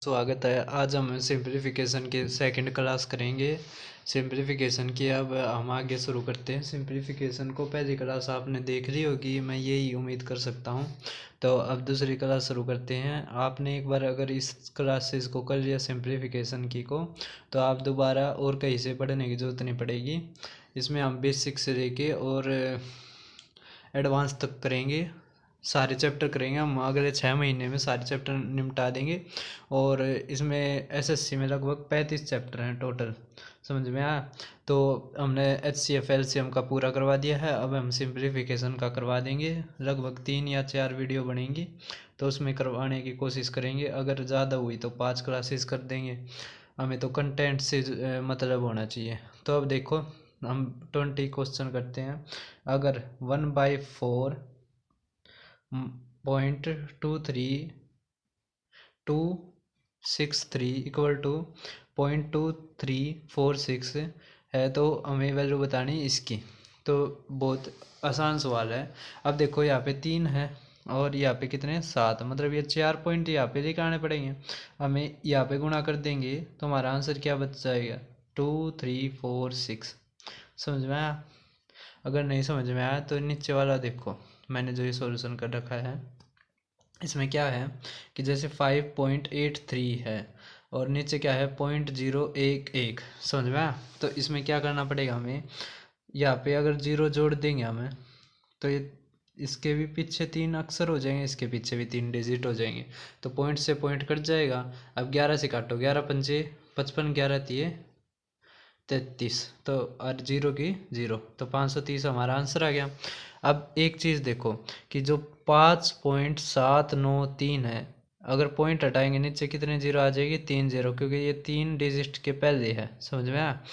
स्वागत है। आज हम सिंपलीफिकेशन की सेकंड क्लास करेंगे। सिंपलीफिकेशन की अब हम आगे शुरू करते हैं। सिंपलीफिकेशन को पहली क्लास आपने देख ली होगी, मैं यही उम्मीद कर सकता हूं। तो अब दूसरी क्लास शुरू करते हैं। आपने एक बार अगर इस क्लास से इसको कर लिया सिंपलीफिकेशन की को, तो आप दोबारा और कहीं से पढ़ने की ज़रूरत नहीं पड़ेगी। इसमें हम बेसिक से लेके और एडवांस तक करेंगे, सारे चैप्टर करेंगे। हम अगले 6 महीने में सारे चैप्टर निपटा देंगे। और इसमें एसएससी में लगभग 35 चैप्टर हैं टोटल, समझ में आया। तो हमने HCF LCM का पूरा करवा दिया है, अब हम सिंप्लीफिकेशन का करवा देंगे। लगभग 3 या 4 वीडियो बनेंगी, तो उसमें करवाने की कोशिश करेंगे। अगर ज़्यादा हुई तो 5 क्लासेस कर देंगे। हमें तो कंटेंट से मतलब होना चाहिए। तो अब देखो, हम 20 क्वेश्चन करते हैं। अगर 1/4.23263 इक्वल टू 0.2346 है, तो हमें वैल्यू बतानी इसकी। तो बहुत आसान सवाल है। अब देखो, यहाँ पे 3 है और यहाँ पे कितने 7, मतलब ये 4 पॉइंट यहाँ पे लेके आने पड़ेंगे। हमें यहाँ पे गुणा कर देंगे तो हमारा आंसर क्या बच जाएगा, 2346। समझ में आया? अगर नहीं समझ में आया तो नीचे वाला देखो, मैंने जो ये सॉल्यूशन कर रखा है। इसमें क्या है कि जैसे 5.83 है और नीचे क्या है 0.011, समझ में आया? तो इसमें क्या करना पड़ेगा हमें, यहाँ पे अगर 0 जोड़ देंगे हमें, तो ये इसके भी पीछे 3 अक्षर हो जाएंगे, इसके पीछे भी 3 डिजिट हो जाएंगे। तो पॉइंट से पॉइंट कट जाएगा। अब 11 से काटो, 11 पंजे 55, 11 तिये 33, तो और 0 की 0, तो 530 हमारा आंसर आ गया। अब एक चीज़ देखो कि जो 5.793 है, अगर पॉइंट हटाएंगे नीचे कितने जीरो आ जाएगी, 3 0, क्योंकि ये 3 डिजिट के पहले है, समझ में आया।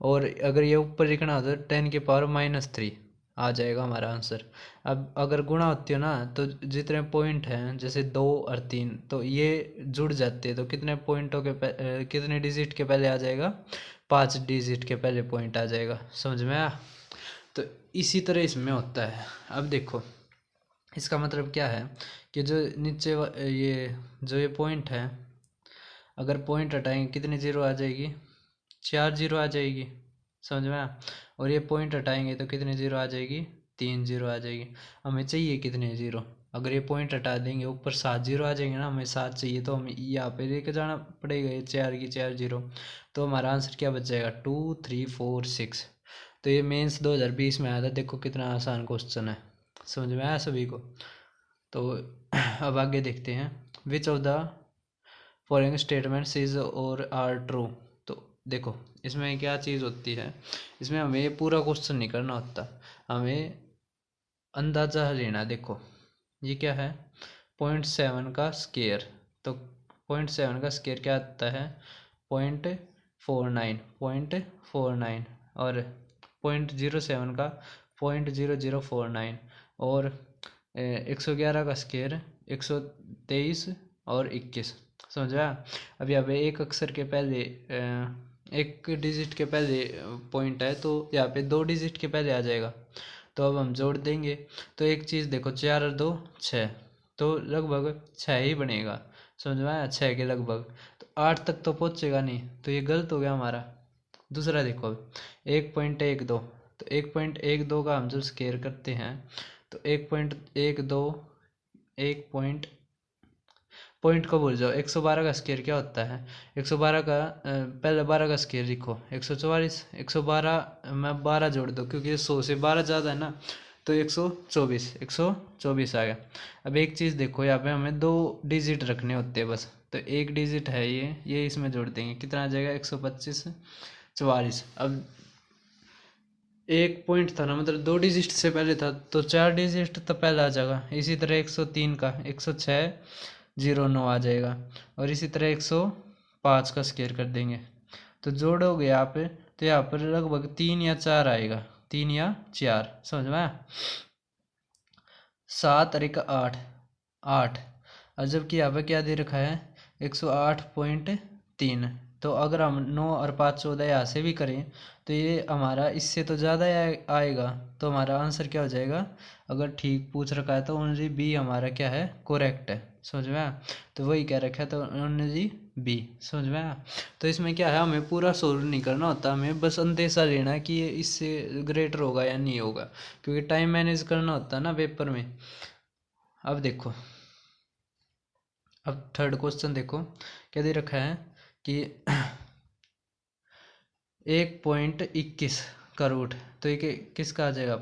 और अगर ये ऊपर लिखना हो तो 10⁻³ आ जाएगा हमारा आंसर। अब अगर गुणा होती हो ना, तो जितने पॉइंट हैं जैसे 2 और 3, तो ये जुड़ जाते हैं, तो कितने पॉइंटों के कितने डिजिट के पहले आ जाएगा, 5 डिजिट के पहले पॉइंट आ जाएगा। समझ में आया? तो इसी तरह इसमें होता है। अब देखो, इसका मतलब क्या है कि जो नीचे ये जो ये पॉइंट है, अगर पॉइंट हटाएंगे कितनी जीरो आ जाएगी, 4 जीरो आ जाएगी। समझ में आया? और ये पॉइंट हटाएंगे तो कितनी जीरो आ जाएगी, 3 जीरो आ जाएगी। हमें चाहिए कितने जीरो, अगर ये पॉइंट हटा देंगे ऊपर 7 जीरो आ जाएंगे ना, हमें 7 चाहिए, तो हमें यहाँ पे लेके जाना पड़ेगा ये 4 की 4 जीरो। तो हमारा आंसर क्या बच जाएगा, 2346। तो ये मेंस 2020 में आया था। देखो कितना आसान क्वेश्चन है, समझ में आया सभी को? तो अब आगे देखते हैं। Which of the following statements is और आर ट्रू। तो देखो, इसमें क्या चीज़ होती है, इसमें हमें पूरा क्वेश्चन नहीं करना होता, हमें अंदाजा लेना। देखो ये क्या है, 0.7 का स्केयर। तो 0.7 का स्केयर क्या आता है, 0.49, 0.49। और 0.07 का 0.0049। और 111 का स्केयर 123 और 21। समझ आया? अब यहाँ पे एक अक्षर के पहले एक डिजिट के पहले पॉइंट है, तो यहाँ पे 2 डिजिट के पहले आ जाएगा। तो अब हम जोड़ देंगे, तो एक चीज़ देखो, 4 और 2 6, तो लगभग 6 ही बनेगा। समझ में आया? 6 के लगभग, तो 8 तक तो पहुँचेगा नहीं, तो ये गलत हो गया हमारा। दूसरा देखो, 1.12, तो 1.12 का हम जब स्केयर करते हैं, तो 1.12 पॉइंट को भूल जाओ। 112 का स्केयर क्या होता है, 112 का पहले 12 का स्केयर लिखो, 144। 112 में 12 जोड़ दो, क्योंकि ये 100 से 12 ज़्यादा है ना, तो 124 आ गया। अब एक चीज़ देखो, यहाँ पे हमें 2 डिजिट रखने होते हैं बस, तो एक डिजिट है ये इसमें जोड़ देंगे, कितना आ जाएगा, 125 44। अब एक पॉइंट था ना, मतलब 2 डिजिट से पहले था, तो 4 डिजिट तो पहले आ जाएगा। इसी तरह 103 का 10609 आ जाएगा। और इसी तरह 105 का स्केयर कर देंगे, तो जोड़ोगे यहाँ पे, तो यहाँ पर लगभग 3 या 4 आएगा, 3 या 4। समझ में आया? 7 और 1 8, 8। और जबकि यहाँ पे क्या दे रखा है, 108.3। तो अगर हम 9 और 5 14 यहाँ से भी करें, तो ये हमारा इससे तो ज़्यादा आएगा। तो हमारा आंसर क्या हो जाएगा, अगर ठीक पूछ रखा है तो ओनली बी हमारा क्या है, करेक्ट है। समझ में आया? तो वही कह रखा है, तो ओनली बी। समझ में आया? तो इसमें क्या है, हमें पूरा सोल्व नहीं करना होता, हमें बस अंदेशा लेना है कि ये इससे ग्रेटर होगा या नहीं होगा, क्योंकि टाइम मैनेज करना होता है ना पेपर में। अब देखो, अब थर्ड क्वेश्चन देखो क्या दे रखा है कि 1.21 का रूट, तो ये किसका आ जाएगा,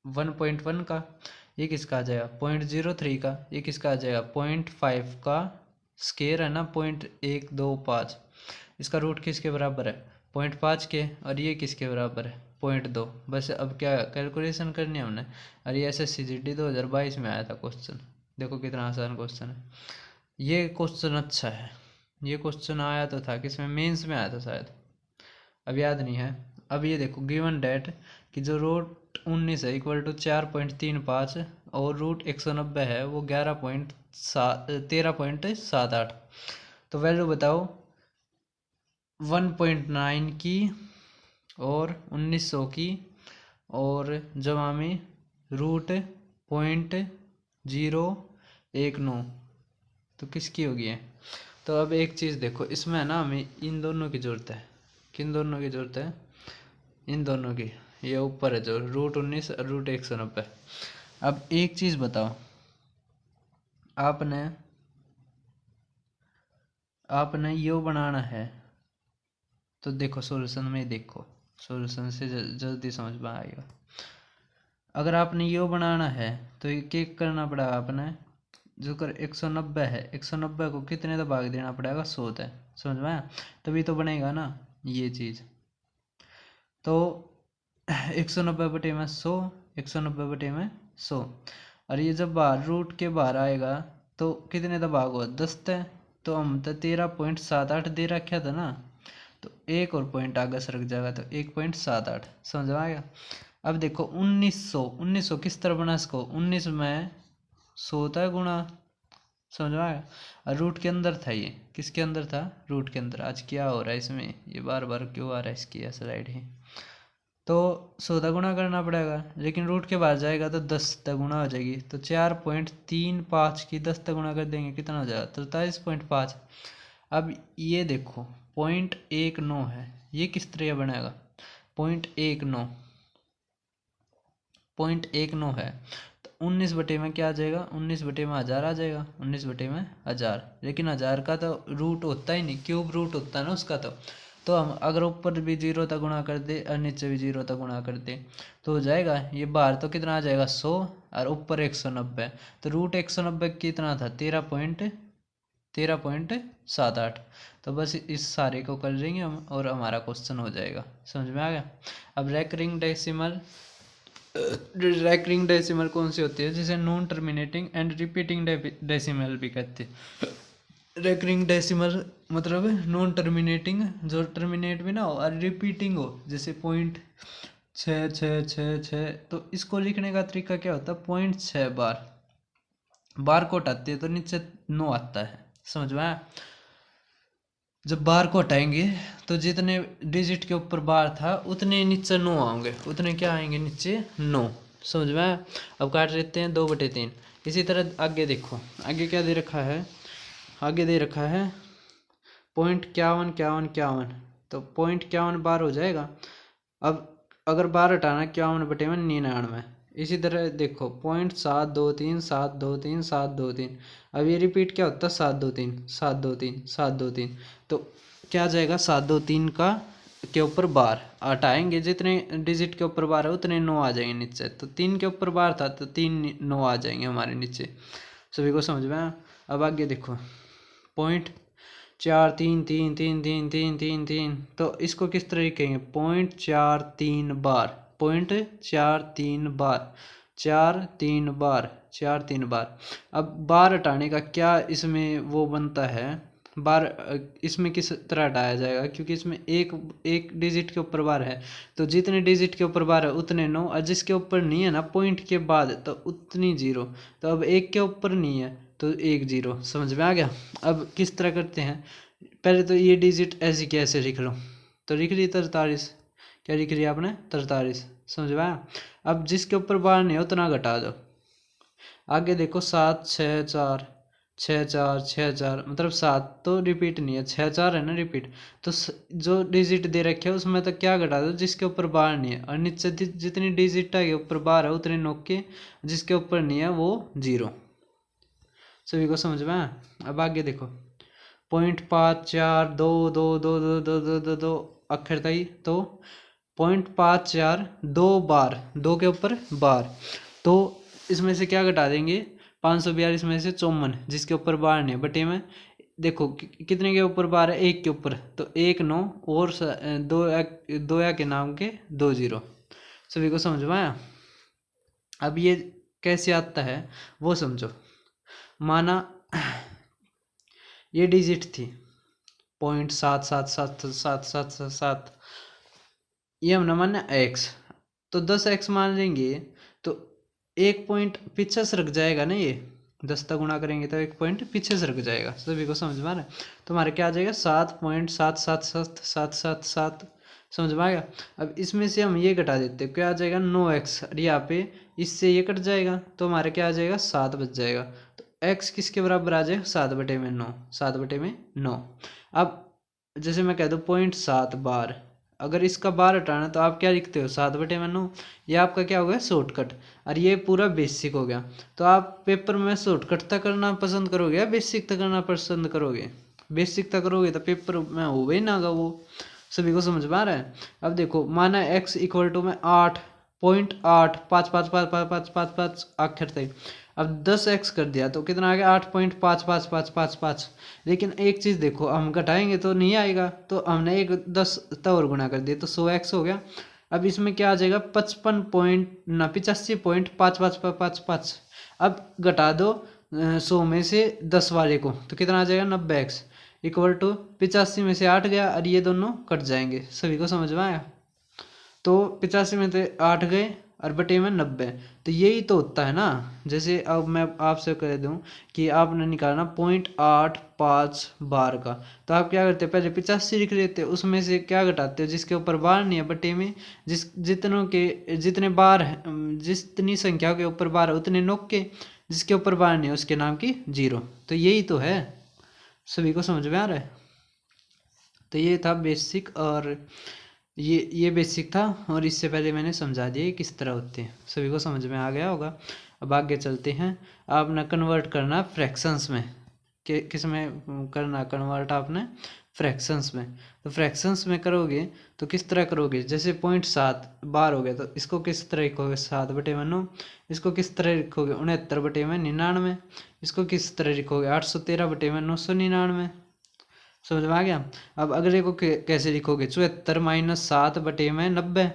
1.1 का। ये किसका आ जाएगा 0.03 का। ये किसका आ जाएगा 0.5 का। स्केयर है ना 0.125, इसका रूट किसके बराबर है 0.5 के। और ये किसके बराबर है 0.2। बस अब क्या कैलकुलेशन करनी है हमने। और ये SSCGD 2022 में आया था क्वेश्चन, देखो कितना आसान क्वेश्चन है। ये क्वेश्चन अच्छा है, ये क्वेश्चन आया तो था किसमें, मेंस में आया था शायद, अब याद नहीं है। अब ये देखो गिवन डेट कि जो रूट 19 है इक्वल टू 4.35 और रूट 190 है वो 13.78। तो वैल्यू बताओ 1.9 की और 1900 की और जमा में रूट 0.019, तो किसकी होगी है। तो अब एक चीज़ देखो, इसमें है ना हमें इन दोनों की ज़रूरत है। किन दोनों की ज़रूरत है, इन दोनों की। ये ऊपर है जो रूट 19 और रूट 190। अब एक चीज़ बताओ, आपने यो बनाना है, तो देखो सॉल्यूशन में देखो, सॉल्यूशन से जल्दी समझ में आएगा। अगर आपने यो बनाना है तो ये क्या करना पड़ेगा, आपने जो कर 190 है, 190 को कितने तो भाग देना पड़ेगा 100 है। समझ में आया? तभी तो बनेगा ना ये चीज़। तो 190 बटे में 100, 190 बटे में 100। और ये जब बाहर रूट के बाहर आएगा तो कितने का भाग होगा 10 है। तो हम तो 13.78 दे रखा था ना, तो एक और पॉइंट आगे सरक जाएगा तो 1.78। समझ में आ गया? अब देखो 1900 किस तरह बना इसको, 19 में 100 था गुणा। समझ में आया? और रूट के अंदर था, ये किसके अंदर था, रूट के अंदर। आज क्या हो रहा है इसमें, ये बार बार क्यों आ रहा है इसकी स्लाइड ही। तो 100 का गुणा करना पड़ेगा, लेकिन रूट के बाद जाएगा तो 10 तक गुणा हो जाएगी। तो 4.35 की 10 तक गुणा कर देंगे, कितना हो जाएगा 43.5। अब ये देखो 0.19 है, ये किस तरह बनेगा 0.19, 0.19 है। तो 19 बटे में क्या आ जाएगा, 19 बटे में 1000 आ जाएगा, 19 बटे में 1000। लेकिन 1000 का तो रूट होता ही नहीं, क्यूब रूट होता है ना उसका। तो हम अगर ऊपर भी 0 तक गुणा कर दे और नीचे भी 0 तक गुणा कर दे तो हो जाएगा। ये बाहर तो कितना आ जाएगा 100 और ऊपर 190। तो रूट 190 कितना था 13.78। तो बस इस सारे को कर लेंगे हम और हमारा क्वेश्चन हो जाएगा। समझ में आ गया? अब रैकरिंग डेसिमल कौन सी होती है, जिसे non terminating and repeating decimal भी कहते हैं। रैकरिंग डेसिमल मतलब नॉन टर्मिनेटिंग, जो टर्मिनेट भी ना हो और रिपीटिंग हो, जैसे 0.6666। तो इसको लिखने का तरीका क्या होता है, 0.6 बार को हटाते हैं तो नीचे 9 आता है। समझ में आया? जब बार को हटाएंगे तो जितने डिजिट के ऊपर बार था उतने नीचे 9 आएंगे, उतने क्या आएंगे नीचे 9। समझ में आया? अब काट लेते हैं 2/3। इसी तरह आगे देखो, आगे क्या दे रखा है, आगे दे रखा है 0.51, तो 0.51 बार हो जाएगा। अब अगर बार हटाना 51/99। इसी तरह देखो 0.723, 723, 723। अब ये रिपीट क्या होता है 723, 723, 723। तो क्या जाएगा 723 का के ऊपर बार हटाएंगे, जितने डिजिट के ऊपर बार है उतने 9 आ जाएंगे नीचे। तो 3 के ऊपर बार था तो 3 9 आ जाएंगे हमारे नीचे। सभी को समझ में आया? अब आगे देखो 0.43333333। तो इसको किस तरह लिखेंगे 0.43 बार, 0.43 बार, 4 3 बार। अब बार हटाने का क्या इसमें वो बनता है, बार इसमें किस तरह हटाया जाएगा, क्योंकि इसमें एक डिजिट के ऊपर बार है तो जितने डिजिट के ऊपर बार है उतने 9, और जिसके ऊपर नहीं है ना पॉइंट के बाद तो उतनी 0। तो अब एक के ऊपर नहीं है तो 1 0। समझ में आ गया? अब किस तरह करते हैं, पहले तो ये डिजिट ऐसी कैसे लिख लो, तो लिख ली 43। क्या लिख लिया आपने 43। समझ में आया? अब जिसके ऊपर बार नहीं है उतना घटा दो। आगे देखो 7 6 4, 6 4 मतलब 7 तो रिपीट नहीं है, 6 4 है ना रिपीट। तो जो डिजिट दे रखे है उसमें तो क्या घटा दो जिसके ऊपर बार नहीं है, और नीचे जितनी डिजिट है ऊपर बार है उतने नोक के, जिसके ऊपर नहीं है वो 0। सभी को समझ में आया? अब आगे देखो 0.5 4 2 2 2 2 2 2 2 अक्षर तक, तो 0.5 4 2 बार, 2 के ऊपर बार, तो इसमें से क्या घटा देंगे 542 में से 54 जिसके ऊपर बार नहीं है, बटे में देखो कितने के ऊपर बार है, 1 के ऊपर, तो 1 9 और दो या के नाम के 2 0। सभी को समझ में आया? अब ये कैसे आता है वो समझो। माना ये डिजिट थी 0.77777, ये हमने माना x, तो 10x मान लेंगे तो एक पॉइंट पीछे सरक जाएगा ना, ये 10 तक गुणा करेंगे तो एक पॉइंट पीछे सरक जाएगा। सभी को समझ में आ रहा है? तो हमारे क्या आ जाएगा 7.777777, समझ में आ गया? अब इसमें से हम ये घटा देते हैं, क्या आ जाएगा 9x, और यहाँ पे इससे ये कट जाएगा तो हमारे क्या आ जाएगा 7 बच जाएगा। तो x किसके बराबर आ जाएगा 7/9, 7/9। अब जैसे मैं कह दूँ 0.7 बार, अगर इसका बार हटाना तो आप क्या लिखते हो 7/9, ये आपका क्या हो गया शॉर्टकट, और ये पूरा बेसिक हो गया। तो आप पेपर में शॉर्टकट तक करना पसंद करोगे या बेसिक तक करना पसंद करोगे? बेसिक तक करोगे तो पेपर में हो ही ना वो। सभी को समझ में आ रहा है? अब देखो माना x इक्वल टू में 8.8555555 आखिर तक, अब 10x कर दिया तो कितना आ गया 8.55555। लेकिन एक चीज़ देखो, हम घटाएंगे तो नहीं आएगा, तो हमने एक 10 और गुणा कर दिया तो 100x हो गया। अब इसमें क्या आ जाएगा 85.55555। अब घटा दो 100 में से 10 वाले को तो कितना आ जाएगा 90x इक्वल टू 85 में से 8 गया, और ये दोनों कट जाएंगे। सभी को समझ में आया? तो 85 में से 8 गए और बटे में 90, तो यही तो होता है ना। जैसे अब मैं आपसे कह दूं कि आपने निकालना 0.85 बार का, तो आप क्या करते हो पहले 85 लिख लेते हो, उसमें से क्या घटाते हो जिसके ऊपर बार नहीं है, बटे में जितने बार है, जितनी संख्या के ऊपर बार है उतने नोक के, जिसके ऊपर बार नहीं है उसके नाम की 0। तो यही तो है। सभी को समझ में आ रहा है? तो ये था बेसिक, और ये बेसिक था, और इससे पहले मैंने समझा दिया किस तरह होते हैं। सभी को समझ में आ गया होगा। अब आगे चलते हैं। आपने कन्वर्ट करना फ्रैक्शंस में, किस में करना कन्वर्ट आपने फ्रैक्शंस में। तो फ्रैक्शंस में करोगे तो किस तरह करोगे, जैसे 0.7 बार हो गया तो इसको किस तरह लिखोगे 7/9, इसको किस तरह लिखोगे 69/99, इसको किस तरह लिखोगे 813/999। समझ में आ गया? अब अगले को कैसे लिखोगे 74-7/90।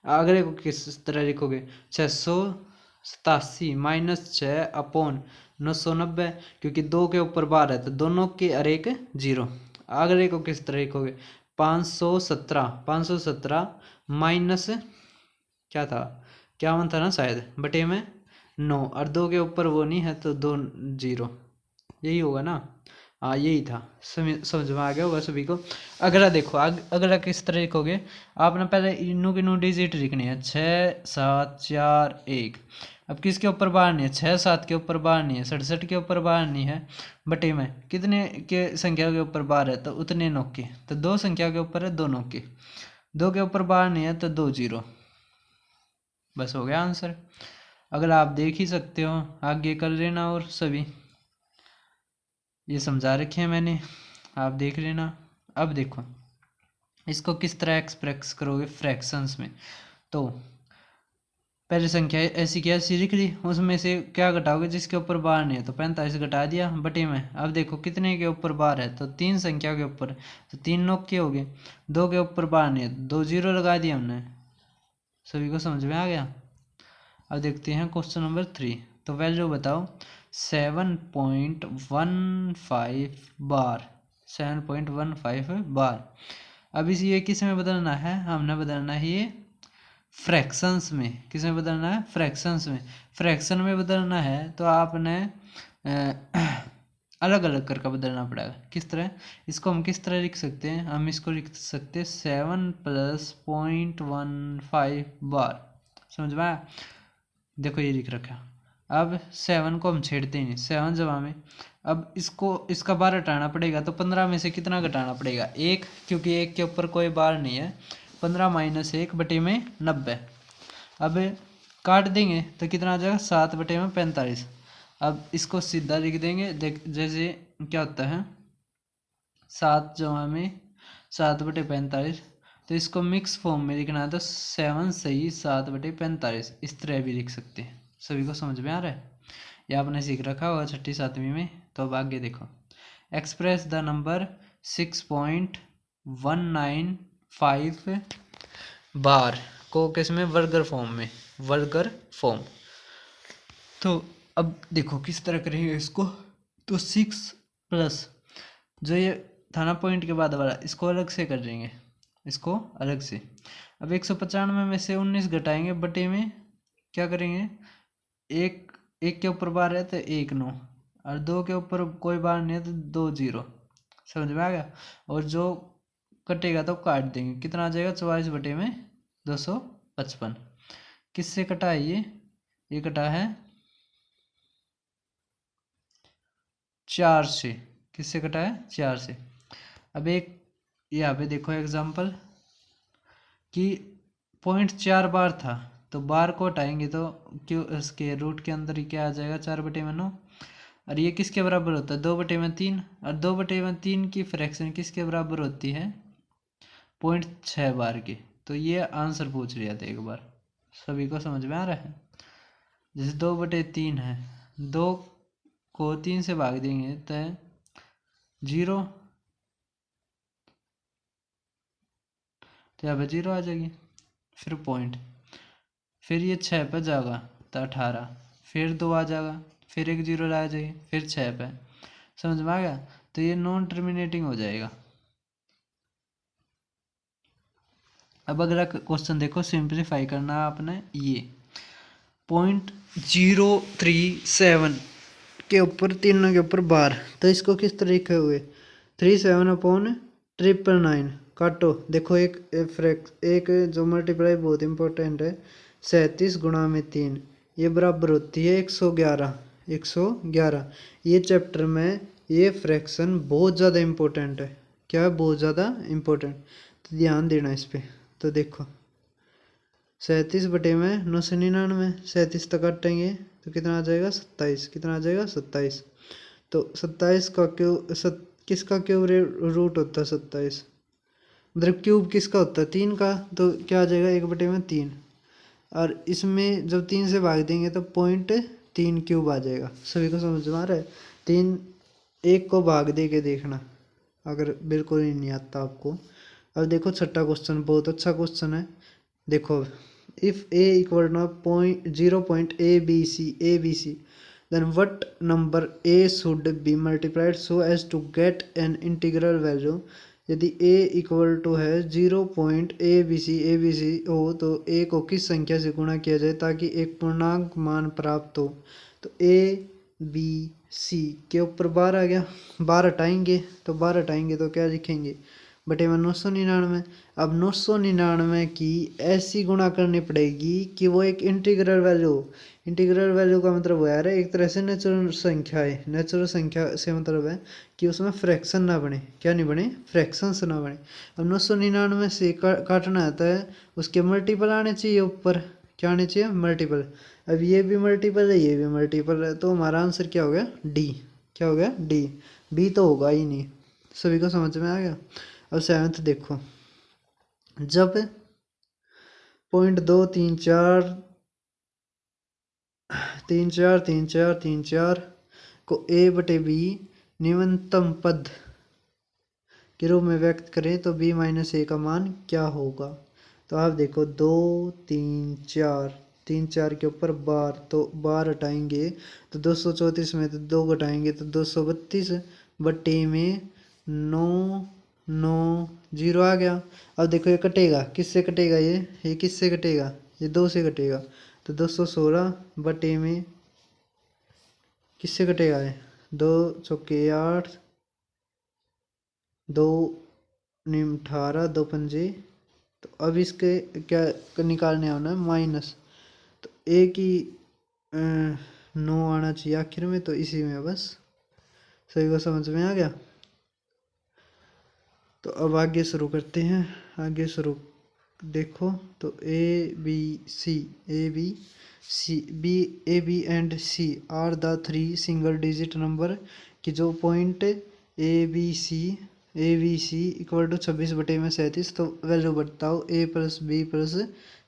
अगले को किस तरह लिखोगे 687-6/990, क्योंकि 2 के ऊपर बार है तो दोनों के और एक 0। अगले को किस तरह लिखोगे 517 माइनस क्या था 51 था ना शायद, बटे में 9, और 2 के ऊपर वो नहीं है तो 2 0, यही होगा ना। हाँ यही था। समझ में आ गया होगा सभी को। अगला देखो, अगला किस तरह लिखोगे, आपने पहले इनू की नू डिजिट लिखनी है 6 7 4 1। अब किसके ऊपर बार नहीं है 6 7 के ऊपर बार नहीं है, 67 के ऊपर बार नहीं है, बटे में कितने के संख्या के ऊपर बार है तो उतने नौ के, तो 2 संख्या के ऊपर है 2 नौ के, 2 के ऊपर बार नहीं है तो 2 0। बस हो गया आंसर। अगला आप देख ही सकते हो, आगे कर लेना। और सभी ये समझा रखे हैं मैंने, आप देख लेना। अब देखो इसको किस तरह एक्सप्रेस करोगे फ्रैक्शंस में। तो पहले संख्या ऐसी की ऐसी लिख ली, उसमें से क्या घटाओगे जिसके ऊपर बार नहीं है, तो 45 घटा दिया बटे में। अब देखो कितने के ऊपर बार है तो 3 संख्या के ऊपर, तो 3 नोक के हो गए, 2 के ऊपर बार नहीं है 2 0 लगा दिया हमने। सभी को समझ में आ गया? अब देखते हैं क्वेश्चन नंबर 3। तो वैल्यू बताओ 7.15 बार, 7.15 बार। अब इस ये किस में बदलना है, हमने बदलना है ये फ्रैक्शंस में। किस में बदलना है फ्रैक्शंस में। फ्रैक्शन में बदलना है तो आपने अलग अलग करके बदलना पड़ेगा। किस तरह, इसको हम किस तरह लिख सकते हैं, हम इसको लिख सकते हैं 7 + 0.15 बार। समझ में आया? देखो ये लिख रखा अब 7 को हम छेड़ते नहीं, 7 जमा में। अब इसको इसका बार हटाना पड़ेगा, तो 15 में से कितना घटाना पड़ेगा, 1, क्योंकि 1 के ऊपर कोई बार नहीं है। 15 माइनस 1 बटे में 90। अब काट देंगे तो कितना आ जाएगा, 7 बटे में 45। अब इसको सीधा लिख देंगे, देख जैसे क्या होता है 7 जमा में 7 बटे 45, तो इसको मिक्स फॉर्म में लिखना है तो 7 सही 7 बटे 45, इस तरह भी लिख सकते हैं। सभी को समझ में आ रहा है? ये आपने सीख रखा होगा 6ठी 7वीं में। तो अब आगे देखो, एक्सप्रेस द नंबर 6.195 बार को किसमें, वर्गर फॉर्म में, वर्गर फॉर्म। तो अब देखो किस तरह करेंगे इसको, तो 6 प्लस जो ये था ना पॉइंट के बाद वाला, इसको अलग से कर देंगे, इसको अलग से। अब 195 में से 19 घटाएंगे, बटे में क्या करेंगे, एक एक के ऊपर बार है तो 1 9, और 2 के ऊपर कोई बार नहीं है तो 2 0। समझ में आ गया? और जो कटेगा तो काट देंगे, कितना आ जाएगा 44 बटे में 255। किससे कटा है ये कटा है 4 से। किससे कटा है, 4 से। अब एक यहाँ पे देखो एग्जाम्पल कि 0.4 बार था, तो बार को हटाएंगे तो क्यों इसके रूट के अंदर ही क्या आ जाएगा, 4 बटे में 9। और ये किसके बराबर होता है, 2 बटे में 3। और 2 बटे में 3 की फ्रैक्शन किसके बराबर होती है, 0.6 बार की। तो ये आंसर पूछ लिया था एक बार। सभी को समझ में आ रहा है? जैसे 2/3 है, 2 को 3 से भाग देंगे तो 0, तो यहाँ पे 0 आ जाएगी। फिर पॉइंट, फिर ये 6 पे जाएगा तो 18, फिर 2 आ जाएगा, फिर एक 0 आ जाएगी, फिर 6 पे। समझ में आ गया? तो ये नॉन टर्मिनेटिंग हो जाएगा। अब अगला क्वेश्चन देखो, सिंप्लीफाई करना है आपने। ये 0.037 के ऊपर तीनों के ऊपर बार, तो इसको किस तरह लिखे हुए, 37/999 काटो। देखो एक जो मल्टीप्लाई बहुत इंपॉर्टेंट है, 37 गुणा में 3, ये बराबर होती है 111। 111 ये चैप्टर में ये फ्रैक्शन बहुत ज़्यादा इम्पोर्टेंट है। क्या है, बहुत ज़्यादा इम्पोर्टेंट, तो ध्यान देना इस पर। तो देखो 37 बटे में 999, 37 तक काटेंगे तो कितना आ जाएगा 27। कितना आ जाएगा 27। तो 27 का किसका क्यूब रूट होता है 27, मतलब क्यूब किसका होता है 3 का, तो क्या आ जाएगा 1/3। और इसमें जब 3 से भाग देंगे तो 0.3 क्यूब आ जाएगा। सभी को समझ में आ रहा है? 3 1 को भाग दे के देखना अगर बिल्कुल ही नहीं आता आपको। अब देखो 6ठा क्वेश्चन, बहुत अच्छा क्वेश्चन है। देखो, if a equal to 0.abc then what number a should be multiplied so as to get an integral value। यदि a इक्वल टू है 0.abc हो तो a को किस संख्या से गुणा किया जाए ताकि एक पूर्णांक मान प्राप्त हो। तो a b c के ऊपर बार आ गया, बार हटाएंगे तो क्या लिखेंगे, बटे में 999। अब 999 की ऐसी गुणा करनी पड़ेगी कि वो एक इंटीग्रल वैल्यू हो। इंटीग्रल वैल्यू का मतलब वो यार एक तरह से नेचुरल संख्या है। नेचुरल संख्या से मतलब है कि उसमें फ्रैक्शन ना बने। क्या नहीं बने, फ्रैक्शंस ना बने। अब 999 से काटना आता है, उसके मल्टीपल आने चाहिए ऊपर। क्या आने चाहिए, मल्टीपल। अब ये भी मल्टीपल है, ये भी मल्टीपल है, तो हमारा आंसर क्या हो गया, डी। क्या हो गया, डी। बी तो होगा ही नहीं। सभी को समझ में आ गया? अब 7th देखो, जब 0.234 को a बटे बी न्यूनतम पद के रूप में व्यक्त करें तो b माइनस ए का मान क्या होगा। तो आप देखो 2 3 4, 3 4 के ऊपर बार, तो बार हटाएंगे तो 234 में तो 2 घटाएंगे तो 232 बटे में 9 9 0 आ गया। अब देखो ये कटेगा, किससे कटेगा, ये किससे कटेगा, ये 2 से कटेगा। तो 216 बटे में किससे कटेगा, है 2 चौके 8, 2 निम 18, 2 पंजे। तो अब इसके क्या निकालने आना है, माइनस। तो ए की 9 आना चाहिए आखिर में, तो इसी में बस। सभी को समझ में आ गया। तो अब आगे शुरू करते हैं। आगे शुरू देखो तो A B and C are the 3 single digit number की जो point A B C equal to 26/37। तो वैल्यू बताओ A plus B plus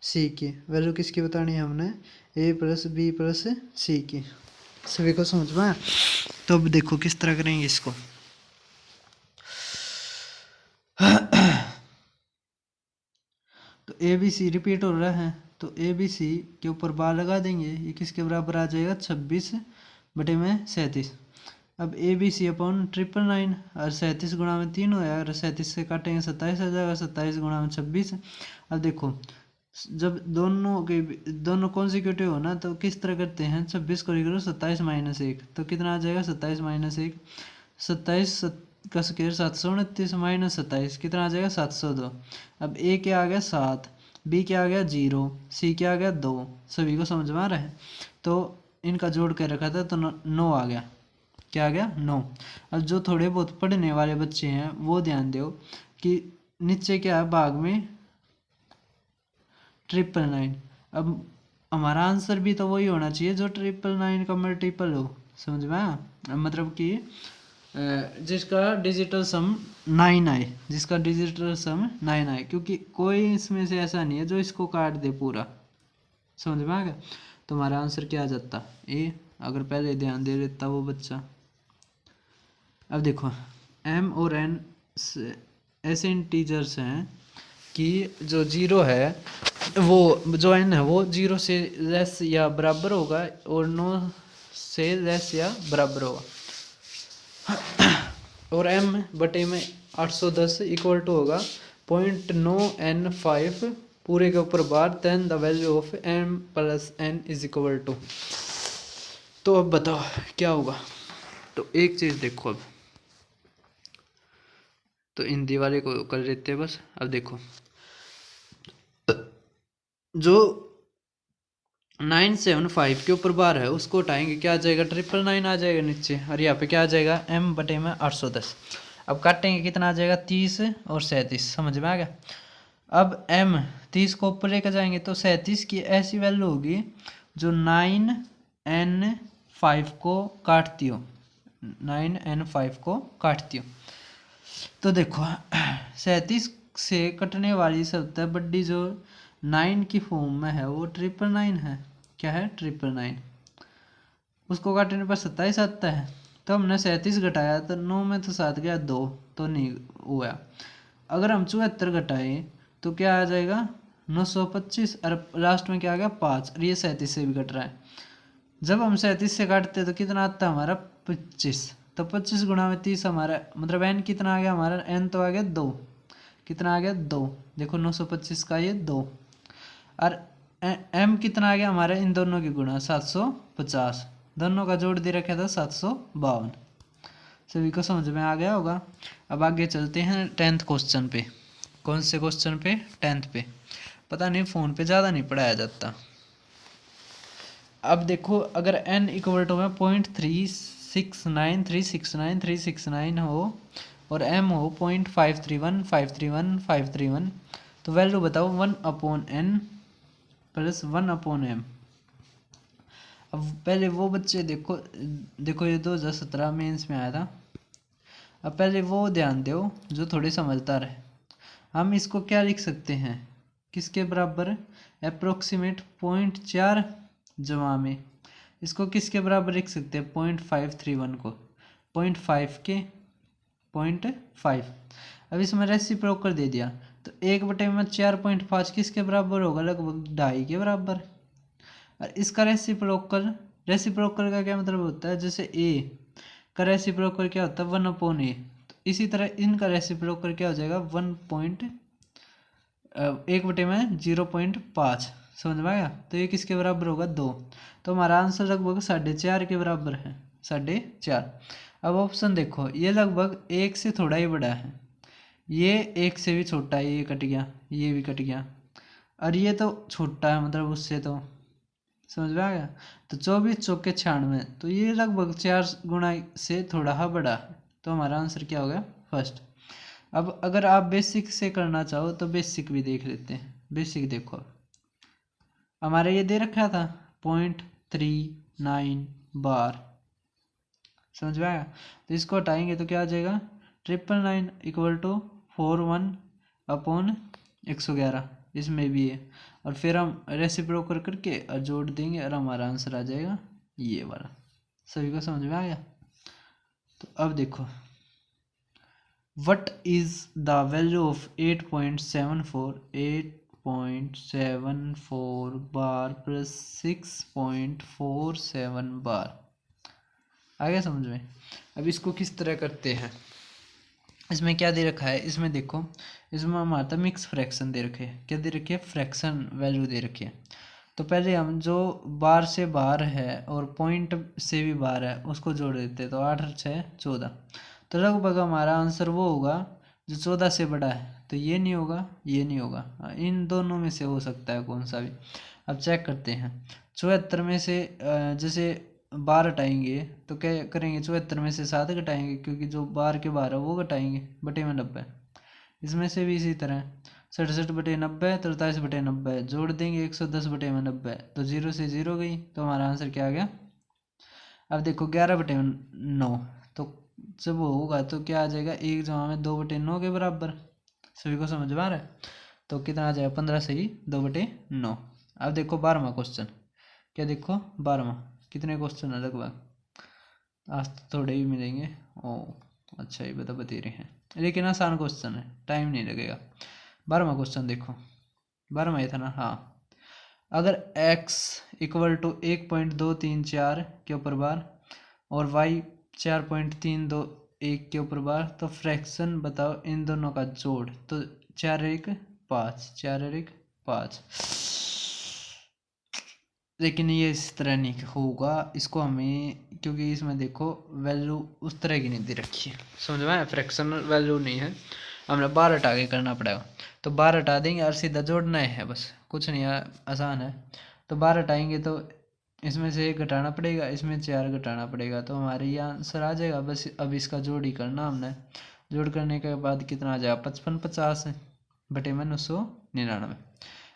C की। वैल्यू किसकी बतानी है हमने? A plus B plus C की। सभी को समझ में आया? तो अब देखो किस तरह करेंगे इसको। तो ए बी सी रिपीट हो रहा है, तो ए बी सी के ऊपर बार लगा देंगे। ये किसके बराबर आ जाएगा? 26/37। अब ए बी सी अपॉन 999 और 37 गुणा में 3 होया और 37 से काटेंगे 27 आ जाएगा। 27 गुणा में 26। अब देखो जब दोनों कॉन्सिक्यूटिव हो ना तो किस तरह करते हैं? 26 को लिख लो 27 माइनस 1, तो कितना आ जाएगा? 27 माइनस 1, 27 का स्क्वायर 729 माइनस 27 कितना आ जाएगा? 702। अब ए क्या आ गया? 7, बी क्या आ गया? 0, सी क्या आ गया? 2। सभी को समझ में आ रहा है? तो इनका जोड़ के रखा था तो 9 आ गया। क्या आ गया? 9। अब जो थोड़े बहुत पढ़ने वाले बच्चे हैं वो ध्यान दो कि नीचे क्या है भाग में? 999। अब हमारा आंसर भी तो वही होना चाहिए जो 999 का मल्टीपल हो। समझ में आया? मतलब कि जिसका डिजिटल सम 9 आए, जिसका डिजिटल सम 9 आए, क्योंकि कोई इसमें से ऐसा नहीं है जो इसको काट दे पूरा। समझ में आ गया? तो हमारा आंसर क्या आ जाता? ए। अगर पहले ध्यान दे देता वो बच्चा। अब देखो m और n ऐसे इंटीजर्स हैं कि जो 0 है वो, जो n है वो 0 से लेस या बराबर होगा और 9 से लेस या बराबर होगा। और m बटे में 810 इक्वल टू होगा 0.9n5 पूरे के ऊपर बार, then the value of m plus n is equal to. तो अब बताओ क्या होगा? तो एक चीज़ देखो, अब तो हिंदी वाले को कर लेते हैं बस। अब देखो जो 975 के ऊपर बार है उसको उठाएंगे, क्या आ जाएगा? 999 आ जाएगा नीचे, और यहाँ पे क्या आ जाएगा? m बटे में 810। अब काटेंगे कितना आ जाएगा? 30 और 37। समझ में आ गया? अब m 30 को ऊपर लेकर जाएंगे तो 37 की ऐसी वैल्यू होगी जो 9n5 को काटती हो, 9n5 को काटती हो। तो देखो 37 से कटने वाली सबसे बड़ी जो 9 की फॉर्म में है वो 999 है। क्या है? 999। उसको काटने पर 27 आता है, तो हमने 37 घटाया तो 9 में तो 7 गया, 2 तो नहीं हुआ। अगर हम 74 घटाएं तो क्या आ जाएगा? 925, और लास्ट में क्या आ गया? 5, और ये 37 से भी कट रहा है। जब हम 37 से काटते तो कितना आता है हमारा? 25। तो 25 गुणा में 30 हमारा मतलब n कितना आ गया हमारा? n तो आ गया 2। कितना आ गया? 2। देखो 925 का ये 2, और m कितना आ गया हमारा? इन दोनों की गुणा 750, दोनों का जोड़ दे रखा था 752। सभी को समझ में आ गया होगा? अब आगे चलते हैं 10th क्वेश्चन पे। कौन से क्वेश्चन पे? 10th पे। पता नहीं फ़ोन पे ज़्यादा नहीं पढ़ाया जाता। अब देखो अगर n इक्वल टू में 0.369369 हो और m हो 0.531531 तो वैल्यू बताओ 1/n प्लस 1/m। अब पहले वो बच्चे देखो ये 2017 मेंस में आया था। अब पहले वो ध्यान दो जो थोड़े समझदार है। हम इसको क्या लिख सकते हैं? किसके बराबर? अप्रोक्सीमेट 0.4 जमा में इसको किसके बराबर लिख सकते हैं? 0.531 को 0.5 के 0.5। अब इसमें रेसिप्रोकल दे दिया तो 1/4.5 किसके बराबर होगा? लगभग 2.5 के बराबर। और इसका रेसिप्रोकल का क्या मतलब होता है? जैसे a का रेसिप्रोकल क्या होता है? 1/a। तो इसी तरह इनका रेसिप्रोकल क्या हो जाएगा? 1/0.5। समझ में आया? तो ये किसके बराबर होगा? 2। तो हमारा आंसर लगभग 4.5 के बराबर है, 4.5। अब ऑप्शन देखो, ये लगभग 1 से थोड़ा ही बड़ा है, ये 1 से भी छोटा है, ये कट गया, ये भी कट गया, और ये तो छोटा है मतलब उससे तो समझ में आ गया। तो 24 चौके 96, तो ये लगभग 4 गुना से थोड़ा बड़ा है, तो हमारा आंसर क्या हो गया फर्स्ट। अब अगर आप बेसिक से करना चाहो तो बेसिक भी देख लेते हैं। बेसिक देखो, हमारे ये दे रखा था 0.39 बार, समझ में आया। तो इसको हटाएंगे तो क्या आ जाएगा 999 इक्वल टू 41/111, इसमें भी है। और फिर हम रेसिप्रोकल करके और जोड़ देंगे और हमारा आंसर आ जाएगा ये वाला। सभी को समझ में आ गया। तो अब देखो, what is the value of 8.74 bar plus 6.47 बार। आ गया समझ में। अब इसको किस तरह करते हैं, इसमें क्या दे रखा है, इसमें देखो, इसमें हमारा मिक्स फ्रैक्शन दे रखे हैं। क्या दे रखी है, फ्रैक्शन वैल्यू दे रखी है। तो पहले हम जो बार से बाहर है और पॉइंट से भी बाहर है उसको जोड़ देते हैं। तो 8 और 6 14, तो लगभग हमारा आंसर वो होगा जो 14 से बड़ा है। तो ये नहीं होगा, ये नहीं होगा, इन दोनों में से हो सकता है कौन सा भी। अब चेक करते हैं। 74 में से जैसे 12 हटाएंगे तो क्या करेंगे, 74 में से 7 घटाएंगे, क्योंकि जो बार के बाहर है वो घटाएंगे, बटे में 90। इसमें से भी इसी तरह 67/90, 43/90 जोड़ देंगे 110/90, तो 0 से 0 गई, तो हमारा आंसर क्या आ गया। अब देखो 11/9, तो जब वो होगा तो क्या आ जाएगा, 1 जमा में 2/9 के बराबर। सभी को समझ में आ रहा है। तो कितना आ जाएगा 15 से ही 2/9। अब देखो 12वां क्वेश्चन, क्या देखो 12वां, कितने क्वेश्चन है लगभग, आज तो थोड़े ही मिलेंगे। ओ अच्छा, ये बता रहे हैं, लेकिन आसान क्वेश्चन है, टाइम नहीं लगेगा। 12वां क्वेश्चन देखो, 12वां ये था ना, हाँ। अगर x इक्वल टू 1.234 के ऊपर बार और y 4.321 के ऊपर बार, तो फ्रैक्शन बताओ इन दोनों का जोड़। तो 4 1 5, 4 1 5, लेकिन ये इस तरह नहीं होगा, इसको हमें, क्योंकि इसमें देखो वैल्यू उस तरह की नहीं दे रखी है, समझ में आया। फ्रैक्शन वैल्यू नहीं है, हमें 12 हटा के करना पड़ेगा। तो 12 हटा देंगे और सीधा जोड़ना है, बस कुछ नहीं है, आसान है। तो 12 हटाएंगे तो इसमें से 1 घटाना पड़ेगा, इसमें 4 घटाना पड़ेगा, तो हमारे ये आंसर आ जाएगा। बस अब इसका जोड़ ही करना हमने। जोड़ करने के बाद कितना आ जाएगा 55/50 बटे में 999।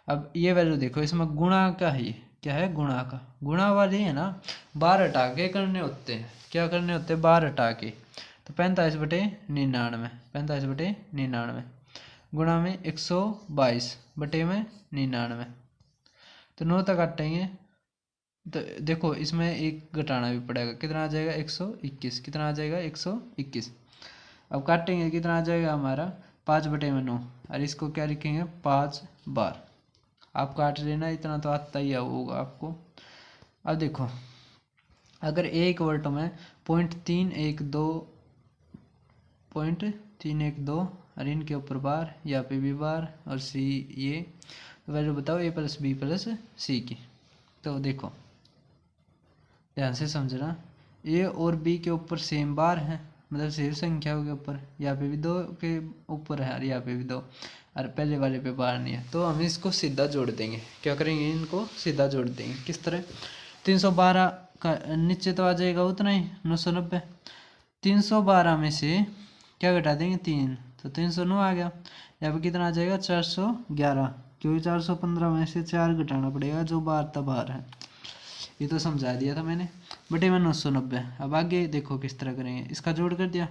अब ये वैल्यू देखो, इसमें गुणा का है, क्या है गुणा का, गुणा वाले है ना, 12 हटा के करने होते हैं। क्या करने होते हैं, 12 हटा के, तो 45/99, 45/99 गुणा में 122 बटे में 99, तो 9 तक काटेंगे। तो देखो इसमें 1 घटाना भी पड़ेगा, कितना आ जाएगा 121, कितना आ जाएगा 121। अब काटेंगे कितना आ जाएगा हमारा 5/9, और इसको क्या लिखेंगे 5 बार। आप काट लेना, इतना तो आता ही होगा आपको। अब देखो, अगर a इक्वल टू में 0.312 और इनके ऊपर बार, या पे भी बार, और c ये वैल्यू बताओ a + b + c की। तो देखो ध्यान से समझना, a और b के ऊपर सेम बार है, मतलब सेम संख्याओं के ऊपर, यहाँ पे भी 2 के ऊपर है और यहाँ पे भी 2, और पहले वाले पे बार नहीं है। तो हम इसको सीधा जोड़ देंगे। क्या करेंगे, इनको सीधा जोड़ देंगे। किस तरह, 312 का नीचे तो आ जाएगा उतना ही 990, 312 में से क्या घटा देंगे 3, तो 309 आ गया। यहाँ पे कितना आ जाएगा 411, क्योंकि 415 में से 4 घटाना पड़ेगा, जो बार था बाहर है। ये तो समझा दिया था मैंने, बटे में 990। अब आगे देखो किस तरह करेंगे, इसका जोड़ कर दिया,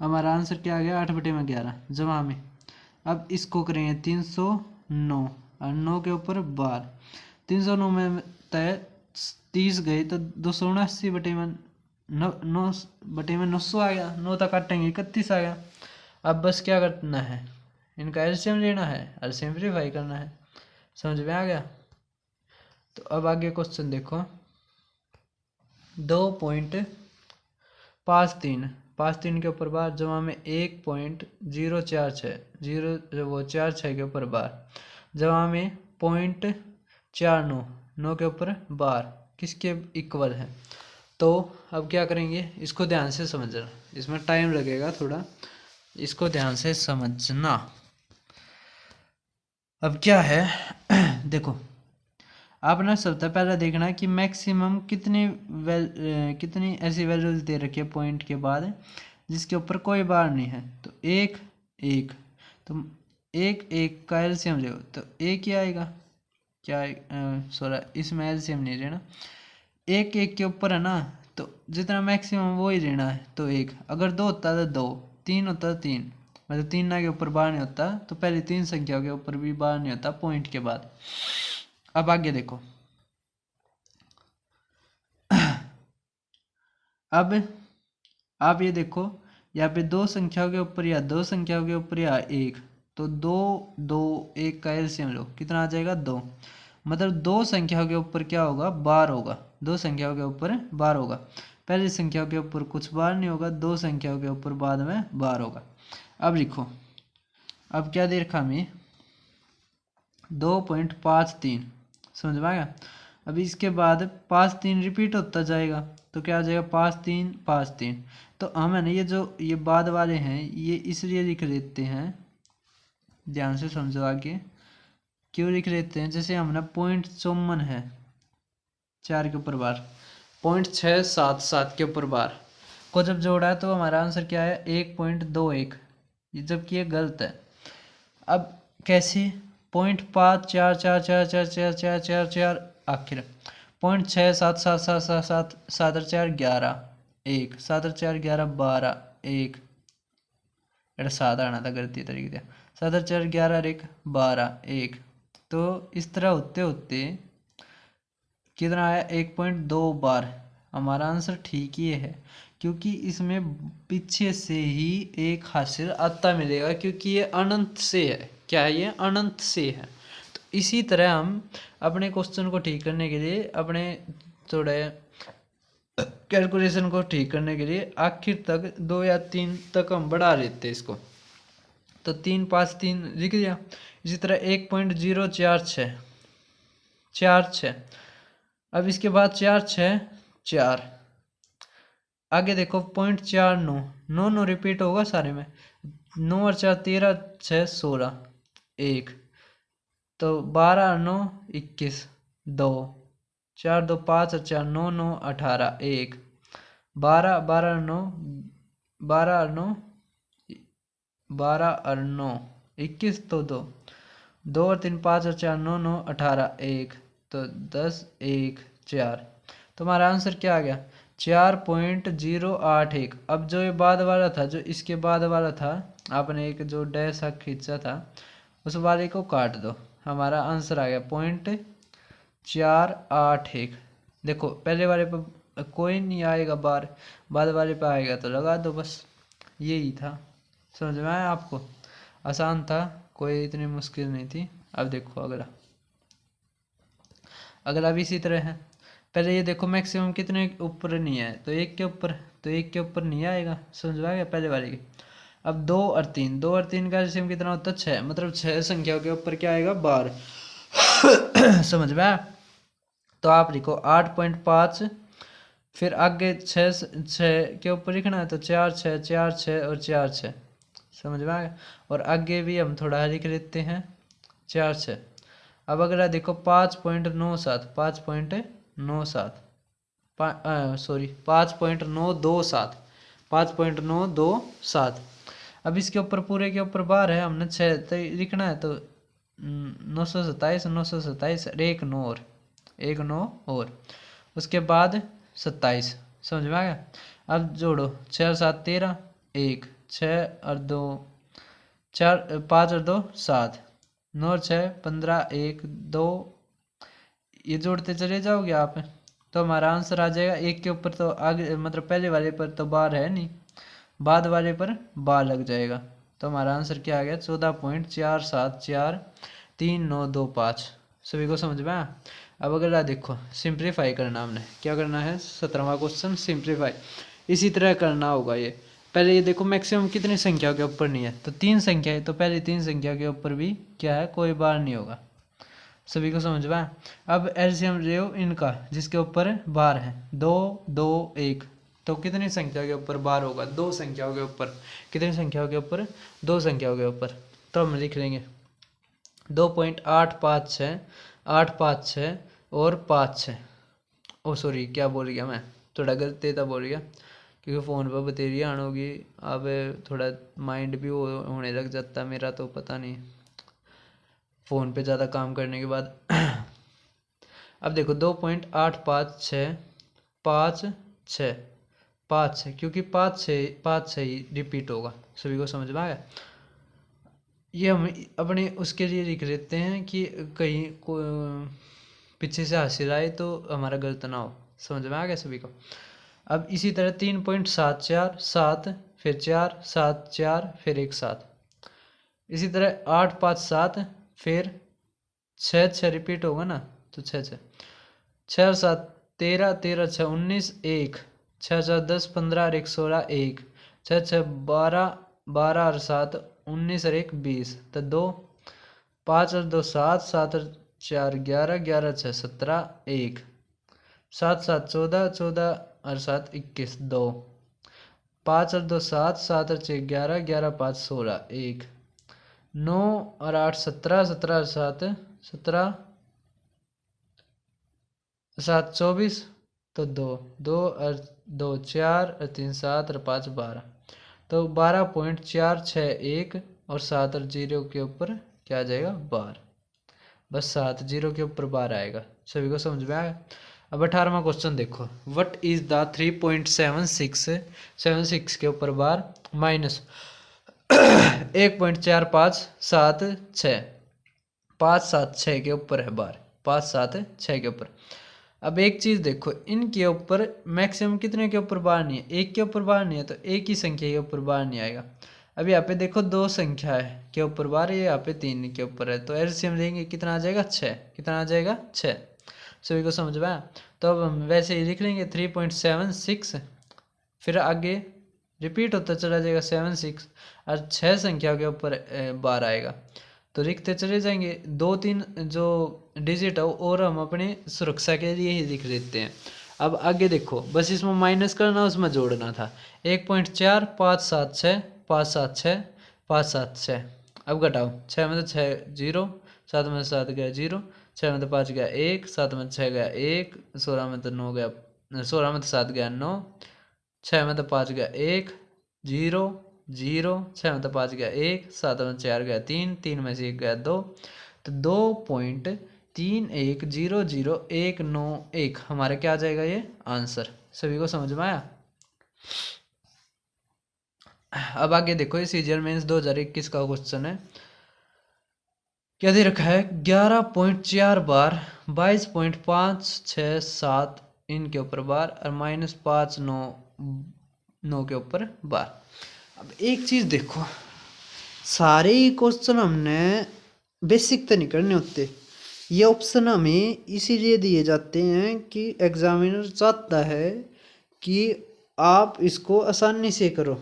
हमारा आंसर क्या आ गया 8/11 जमा में। अब इसको करेंगे 309 और 9 के ऊपर बार, 309 में तय 30 गए तो 279/900 आ गया, 9 तक काटेंगे 31 आ गया। अब बस क्या करना है, इनका एलसीएम लेना है और सिंप्लीफाई करना है। समझ में आ गया। तो अब आगे क्वेश्चन देखो, 2.53 के ऊपर बार जमा में 1.046 046 के ऊपर बार जमा में 0.49 9 के ऊपर बार किसके इक्वल है। तो अब क्या करेंगे, इसको ध्यान से समझना, इसमें टाइम लगेगा थोड़ा, इसको ध्यान से समझना। अब क्या है देखो, आपने सबसे पहले देखना है कि मैक्सिमम कितनी ऐसी वैल्यूज दे रखी है पॉइंट के बाद जिसके ऊपर कोई बार नहीं है। तो एक एक, तो एक एक का एलसीएम ले तो एक ही आएगा। क्या सॉरी, इसमें एलसीएम नहीं लेना, एक एक के ऊपर है ना, तो जितना मैक्सिमम वो ही लेना है। तो एक, अगर दो होता तो दो, तीन होता तो तीन, मतलब तीन ना के ऊपर बार नहीं होता, तो पहले तीन संख्या के ऊपर भी बार नहीं होता पॉइंट के बाद। अब आगे देखो, अब आप ये देखो, यहाँ पे दो संख्याओं के ऊपर या दो संख्याओं के ऊपर या एक, तो दो दो एक का एलसीएम लो, कितना आ जाएगा? दो। मतलब दो संख्याओं के ऊपर क्या होगा? बार होगा। दो संख्याओं के ऊपर बार होगा। पहली संख्याओं के ऊपर कुछ बार नहीं होगा, दो संख्याओं के ऊपर बाद में बार होगा। अब लिखो, अब क्या दे रखा हमें? 2.53, समझ में आया? अभी इसके बाद 5 3 रिपीट होता जाएगा, तो क्या आ जाएगा? 5 3 5 3। तो हम है ना, ये जो ये बाद वाले हैं ये इसलिए लिख लेते हैं, ध्यान से समझो आगे क्यों लिख लेते हैं। जैसे हम ना 0.54 है 4 के ऊपर बार, 0.677 के ऊपर बार को जब जोड़ा है तो हमारा आंसर क्या है? 1.21, जबकि ये गलत है। अब कैसे? 0.54444444 आखिर 0.67777 7 और 4 11 1 7 और 4 11 12 1 7 आना था गलती तरीके से, 7 और 4 11 और 1 12 1। तो इस तरह होते होते कितना आया? 1.2 बार। हमारा आंसर ठीक ही है, क्योंकि इसमें पीछे से ही एक हासिल आता मिलेगा, क्योंकि ये अनंत से है। क्या है ये? अनंत से है। तो इसी तरह हम अपने क्वेश्चन को ठीक करने के लिए, अपने थोड़े कैलकुलेशन को ठीक करने के लिए आखिर तक 2 या 3 तक हम बढ़ा लेते हैं इसको। तो 3 5 3 लिख दिया। इसी तरह 1.046 अब इसके बाद 4 6 4, आगे देखो 0.49 9 9 रिपीट होगा सारे में, 9 और 4 13 6 16 1, तो 12 और 9 21 2 4 2 5 और 4 9 9 18 1 12 12 और 9 12 और 9 12 और 9 21, तो 2 2 और 3 5 और 4 9 9 18 1, तो 10 1 4। तो हमारा आंसर क्या आ गया? 4.081। अब जो ये बाद वाला था, जो इसके बाद वाला था, आपने एक जो डैश खींचा था उस वाले को काट दो, हमारा आंसर आ गया 0.481। देखो पहले वाले पर कोई नहीं आएगा बार, बाद वाले पे आएगा तो लगा दो, बस यही था। समझ में आया आपको? आसान था, कोई इतनी मुश्किल नहीं थी। अब देखो अगला, अगला भी इसी तरह है। पहले ये देखो मैक्सिमम कितने ऊपर नहीं है, तो एक के ऊपर, तो एक के ऊपर नहीं आएगा। समझ में आ गया पहले वाले की? अब 2 और 3, 2 और 3 का एलसीएम कितना होता है? 6, मतलब 6 संख्याओं के ऊपर क्या आएगा? बार। समझ में आया? तो आप लिखो 8.5, फिर आगे 6 के ऊपर लिखना है, तो 4 6 4 6 और 4 6। समझ में आ गया? और आगे भी हम थोड़ा लिख लेते हैं 4 6। अब अगला देखो 5.97 5.97 सॉरी 5.927 5.927। अब इसके ऊपर पूरे के ऊपर बार है, हमने 6 लिखना है, तो 927 927 एक 9 और एक 9 और उसके बाद 27। समझ में आ गया? अब जोड़ो 6 और 7 13 1 6 और 2 4 5 और 2 7 9 और 6 15 1 2, ये जोड़ते चले जाओगे आप, तो हमारा आंसर आ जाएगा। एक के ऊपर तो आगे, मतलब पहले वाले पर तो बार है नहीं, बाद वाले पर बार लग जाएगा। तो हमारा आंसर क्या आ गया? 14.4743925। सभी को समझ में आया? अब अगला देखो, सिंप्लीफाई करना हमने, क्या करना है? 17वां क्वेश्चन सिंप्लीफाई। इसी तरह करना होगा ये। पहले ये देखो मैक्सिमम कितनी संख्या के ऊपर नहीं है, तो 3 संख्या है, तो पहले 3 संख्या के ऊपर भी क्या है? कोई बार नहीं होगा। सभी को समझ में आया? अब एलसीएम ले इनका जिसके ऊपर बार है, 2 2 1, तो कितनी संख्या के ऊपर बार होगा? 2 संख्याओं के ऊपर। कितनी संख्याओं के ऊपर? 2 संख्याओं के ऊपर। तो हम लिख लेंगे 2.856 856 और 5 6। ओ सॉरी, क्या बोल गया मैं, थोड़ा गलत था बोल गया, क्योंकि फ़ोन पर बतेरी आन होगी। अब थोड़ा माइंड भी होने लग जाता है मेरा, तो पता नहीं फ़ोन पे ज़्यादा काम करने के बाद। अब देखो 2.856 5 6 5 6, क्योंकि 5 6 ही रिपीट होगा। सभी को समझ में आया? ये हम अपने उसके लिए लिख लेते हैं कि कहीं को पीछे से हासिल आए तो हमारा गलत ना हो। समझ में आ गया सभी को? अब इसी तरह 3.74 7 फिर 4 7 4 फिर 1 7, इसी तरह 8 5 7 फिर 6 6 रिपीट होगा ना, तो 6 6 6 और 7 13 13 6 19 1 6 4 10 15 और 1 16 1 6 6 12 12 और 7 19 और 1 20, तो 2 5 और 2 7 7 और 4 11 11 6 17 1 7 7 14 14 और 7 21 2 5 और 2 7 7 और 6 11 11 5 16 1 9 और 8 17 17 और 7 17 7 24, तो 2 2 और 2 4 और 3 7 और 5 12, तो 12.461 और 7 और 0 के ऊपर क्या आ जाएगा? 12। बस 7 0 के ऊपर 12 आएगा। सभी को समझ में आया? अब 18वां क्वेश्चन देखो, व्हाट इज द 3.76 के ऊपर 12 माइनस 1.4576 5 7 6 के ऊपर है 12, 5 7 6 के ऊपर। अब एक चीज देखो, इनके ऊपर मैक्सिमम कितने के ऊपर बार नहीं है? एक के ऊपर बार नहीं है, तो एक ही संख्या के ऊपर बार नहीं आएगा। अब यहाँ पे देखो दो संख्या है के ऊपर बार है, यहाँ पे 3 के ऊपर है, तो एलसीएम लेंगे कितना आ जाएगा? 6। कितना आ जाएगा? 6। सभी को समझ में आया? तो अब हम वैसे ही लिख लेंगे 3.76, फिर आगे रिपीट होता चला जाएगा 7 6 और 6 संख्या के ऊपर बार आएगा, तो लिखते चले जाएंगे। 2 3 जो डिजिट है और हम अपने सुरक्षा के लिए ही लिख लेते हैं। अब आगे देखो, बस इसमें माइनस करना, उसमें जोड़ना था। 1.4 5 7 6 5 7 6 5 7 6, अब घटाओ। 6 में तो 6 0, 7 में 7 गया 0, 6 में तो 5 गया 1, 7 में 6 गया 1, 16 में तो 9 गया, 16 में तो 7 गया 9, 6 में तो 5 गया 1 0 0, 6 में तो 5 गया 1, 7 में 4 गया 3, 3 में से 1 गया 2, तो 2.3100191 हमारा क्या आ जाएगा? ये आंसर। सभी को समझ में आया? अब आगे देखो, ये सीजीएल मेंस 2021 का क्वेश्चन है। क्या दे रखा है? 11.4 बार 22.567 इनके ऊपर बार और -5 9 के ऊपर बार। अब एक चीज देखो, सारे ही क्वेश्चन हमने बेसिक तो नहीं करने होते। ये ऑप्शन हमें इसीलिए दिए जाते हैं कि एग्जामिनर चाहता है कि आप इसको आसानी से करो।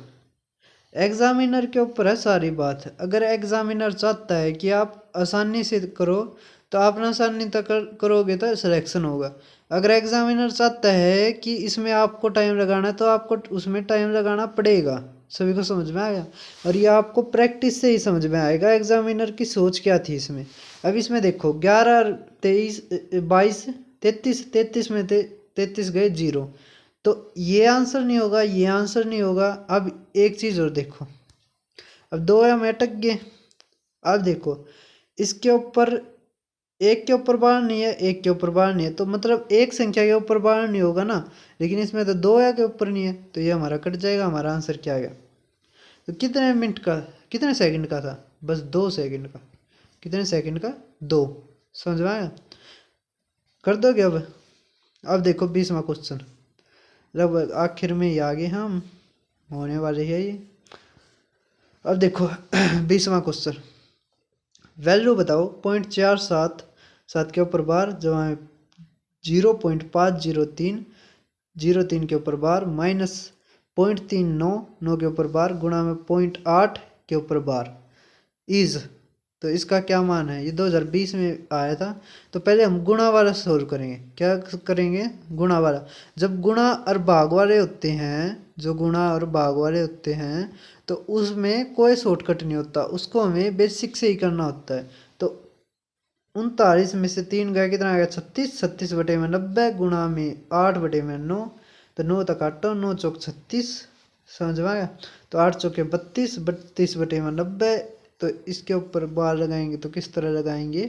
एग्जामिनर के ऊपर है सारी बात। अगर एग्जामिनर चाहता है कि आप आसानी से करो तो आप आसानी तक करोगे तो सिलेक्शन होगा। अगर एग्जामिनर चाहता है कि इसमें आपको टाइम लगाना है तो आपको उसमें टाइम लगाना पड़ेगा। सभी को समझ में आया? और ये आपको प्रैक्टिस से ही समझ में आएगा एग्जामिनर की सोच क्या थी इसमें। अब इसमें देखो 11 23 22 33 33 में 33 गए 0, तो ये आंसर नहीं होगा, ये आंसर नहीं होगा। अब एक चीज और देखो, अब 2 हम अटक गए। अब देखो इसके ऊपर एक के ऊपर बार नहीं है, एक के ऊपर बार नहीं है, तो मतलब एक संख्या के ऊपर बार नहीं होगा ना। लेकिन इसमें तो 2 के ऊपर नहीं है, तो ये हमारा कट जाएगा। हमारा आंसर क्या आ गया? तो कितने मिनट का, कितने सेकंड का था? बस 2 सेकंड का। कितने सेकंड का? 2। समझ में आया? कर दोगे अब? अब देखो 20वां क्वेश्चन, लगभग आखिर में ही आ गए हम, होने वाले है ये। अब देखो 20वां क्वेश्चन, वैल्यू बताओ 0.477 के ऊपर बार जमा 0.503 के ऊपर बार माइनस 0.399 के ऊपर बार गुणा में 0.8 के ऊपर बार इज, तो इसका क्या मान है? ये 2020 में आया था। तो पहले हम गुणा वाला सोल्व करेंगे। क्या करेंगे? गुणा वाला। जब गुणा और भाग वाले होते हैं, जो गुणा और भाग वाले होते हैं, तो उसमें कोई शॉर्टकट नहीं होता, उसको हमें बेसिक से ही करना होता है। तो 39 में से 3 गया कितना आ गया 36, 36 बटे में 90 गुणा में 8 बटे में 9, तो 9 तक काटो, 9 चौक 36, समझ में आ गया। तो 8 चौके 32, 32 बटे में 90। तो इसके ऊपर बार लगाएंगे तो किस तरह लगाएंगे,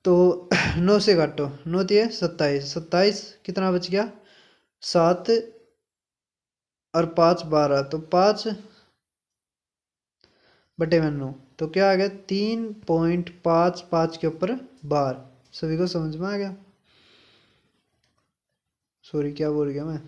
तो 9 से काटो, 9 दिए 27, 27 कितना बच गया 7 और 5 12, तो 5 बटे में 9, तो क्या आ गया 3.55 के ऊपर बार। सभी को समझ में आ गया। सॉरी क्या बोल गया मैं,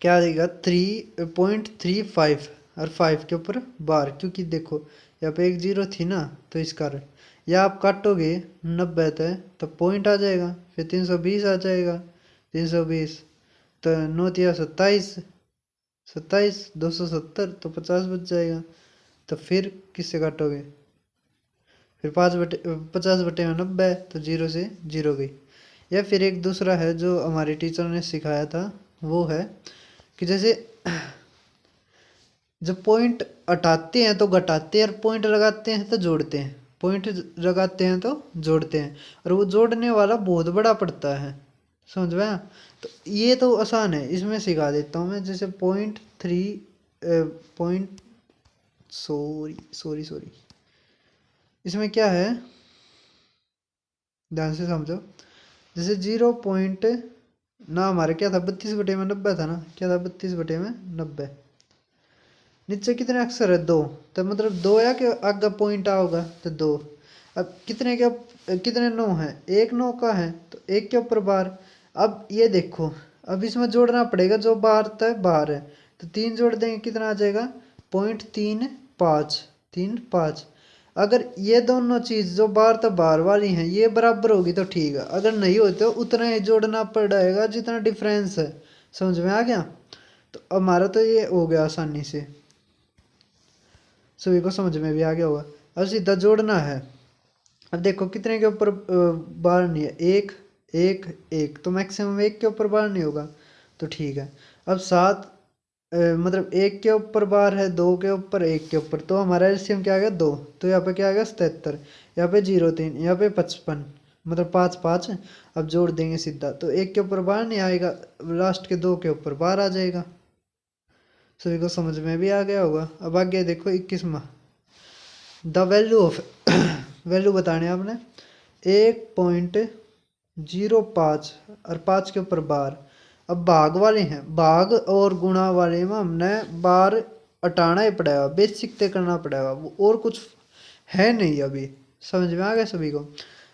क्या आ जाएगा 3.35 और 5 के ऊपर बार, क्योंकि देखो यहाँ पे एक जीरो थी ना, तो इस कारण या आप काटोगे 90 तय तो पॉइंट आ जाएगा, फिर 320 आ जाएगा, 320 तो 9 तिया 27, 27 270 तो 50 बच जाएगा। तो फिर किससे काटोगे, फिर 50 बटे में 90, तो जीरो से जीरो गई। या फिर एक दूसरा है जो हमारे टीचर ने सिखाया था, वो है कि जैसे जब पॉइंट हटाते हैं तो घटाते हैं, और पॉइंट लगाते हैं तो जोड़ते हैं, पॉइंट लगाते हैं तो जोड़ते हैं, और वो जोड़ने वाला बहुत बड़ा पड़ता है, समझ में आया? तो ये तो आसान है, इसमें सिखा देता हूँ मैं। जैसे पॉइंट सॉरी सॉरी सॉरी इसमें क्या है, ध्यान से समझो। जैसे 0 ना हमारे क्या था 32 बटे में 90 था ना, क्या था 32 बटे में 90, नीचे कितने अक्षर है 2, तो मतलब 2 या के आगे पॉइंट आओगा तो 2। अब कितने क्या कितने 9 है, एक 9 का है तो एक के ऊपर बार। अब ये देखो, अब इसमें जोड़ना पड़ेगा, जो बाहर था बाहर है, तो 3 जोड़ देंगे कितना आ जाएगा 0.35, 3 5। अगर ये दोनों चीज़ जो बाहर तो बाहर वाली हैं ये बराबर होगी तो ठीक है, अगर नहीं होती तो उतना ही जोड़ना पड़ेगा जितना डिफरेंस है। समझ में आ गया? तो हमारा तो ये हो गया आसानी से, सभी को समझ में भी आ गया होगा। अब सीधा जोड़ना है। अब देखो कितने के ऊपर बार नहीं है, एक एक एक, तो मैक्सिमम एक के ऊपर बार नहीं होगा, तो ठीक है। अब 7 मतलब एक के ऊपर बार है, 2 के ऊपर, एक के ऊपर, तो हमारा एलसीएम क्या आ गया 2, तो यहाँ पे क्या आ गया 77, यहाँ पे 0 3, यहाँ पे 55, मतलब 5 5। अब जोड़ देंगे सीधा, तो एक के ऊपर बार नहीं आएगा, लास्ट के 2 के ऊपर बार आ जाएगा। सभी को समझ में भी आ गया होगा। अब आगे देखो 21वां, द वैल्यू ऑफ वैल्यू बताने आपने 1.05 और 5 के ऊपर बार। अब भाग वाले हैं, भाग और गुणा वाले में हमने बार हटाना ही पड़ेगा, बेसिक तय करना पड़ेगा, वो और कुछ है नहीं अभी। समझ में आ गया सभी को?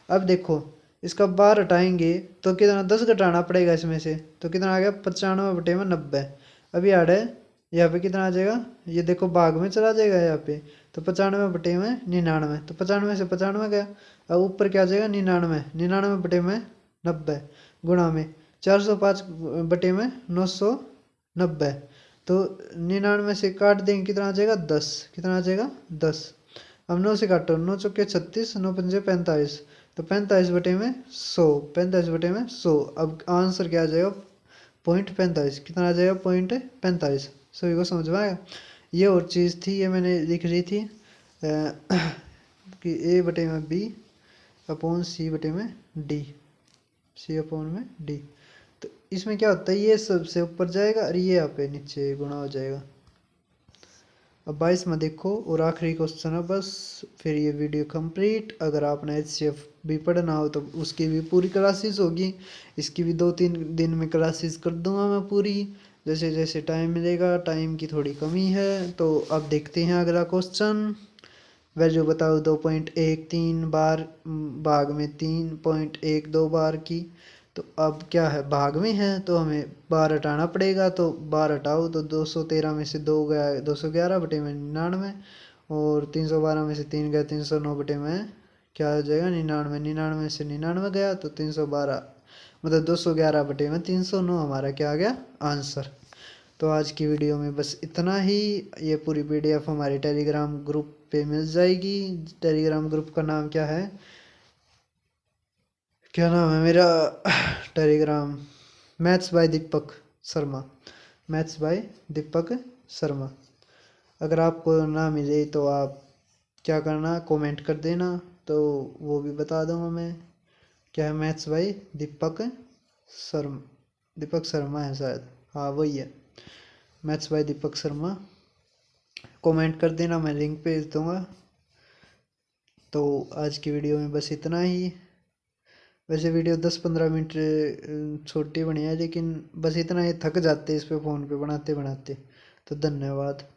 अब देखो इसका बार हटाएंगे तो कितना 10 घटाना पड़ेगा इसमें से, तो कितना आ गया 95/90। अभी आड़ है यहाँ पे कितना आ जाएगा, ये देखो भाग में चला जाएगा यहाँ पे, तो 95/99, तो 95 से 95 गया। अब ऊपर क्या आ जाएगा 99, 99/90 गुणा में 405/990, तो 99 से काट देंगे कितना आ जाएगा 10, कितना आ जाएगा 10। अब 9 से काटो, 9 चौके 36, 9 पंजे 45, तो 45/100, 45/100। अब आंसर क्या आ जाएगा 0.45, कितना आ जाएगा 0.45। सभी को समझ में आया? ये और चीज़ थी, ये मैंने लिख ली थी कि A/B/C/D, C/D। तो इसमें क्या होता है, ये सबसे ऊपर जाएगा और ये यहाँ पे नीचे गुणा हो जाएगा। अब 22 में देखो और आखिरी क्वेश्चन है बस, फिर ये वीडियो कंप्लीट। अगर आपने HCF भी पढ़ना हो तो उसकी भी पूरी क्लासेस होगी, इसकी भी 2-3 दिन में क्लासेस कर दूंगा मैं पूरी, जैसे जैसे टाइम मिलेगा। टाइम की थोड़ी कमी है, तो अब देखते हैं अगला क्वेश्चन। वैल्यू बताओ 2.13 बार भाग में 3.12 बार की। तो अब क्या है, भाग में है तो हमें बार हटाना पड़ेगा, तो बार हटाओ तो 213 में से 2 गया 211/99, और 312 में से 3 गया 309/, क्या हो जाएगा 99, 99 से 99 गया तो 312, मतलब 211/309 हमारा क्या आ गया आंसर। तो आज की वीडियो में बस इतना ही। ये पूरी PDF हमारे टेलीग्राम ग्रुप पे मिल जाएगी। टेलीग्राम ग्रुप का नाम क्या है, क्या नाम है मेरा Telegram, maths by Deepak Sharma, maths by Deepak Sharma. अगर आपको ना मिले तो आप क्या करना, कमेंट कर देना, तो वो भी बता दूंगा मैं। क्या है, मैथ्स भाई दीपक शर्मा है शायद, हाँ वही है, मैथ्स भाई दीपक शर्मा। कमेंट कर देना, मैं लिंक भेज दूंगा। तो आज की वीडियो में बस इतना ही। वैसे वीडियो 10-15 मिनट छोटी बनी है, लेकिन बस इतना ही, थक जाते इस पे फ़ोन पे बनाते बनाते। तो धन्यवाद।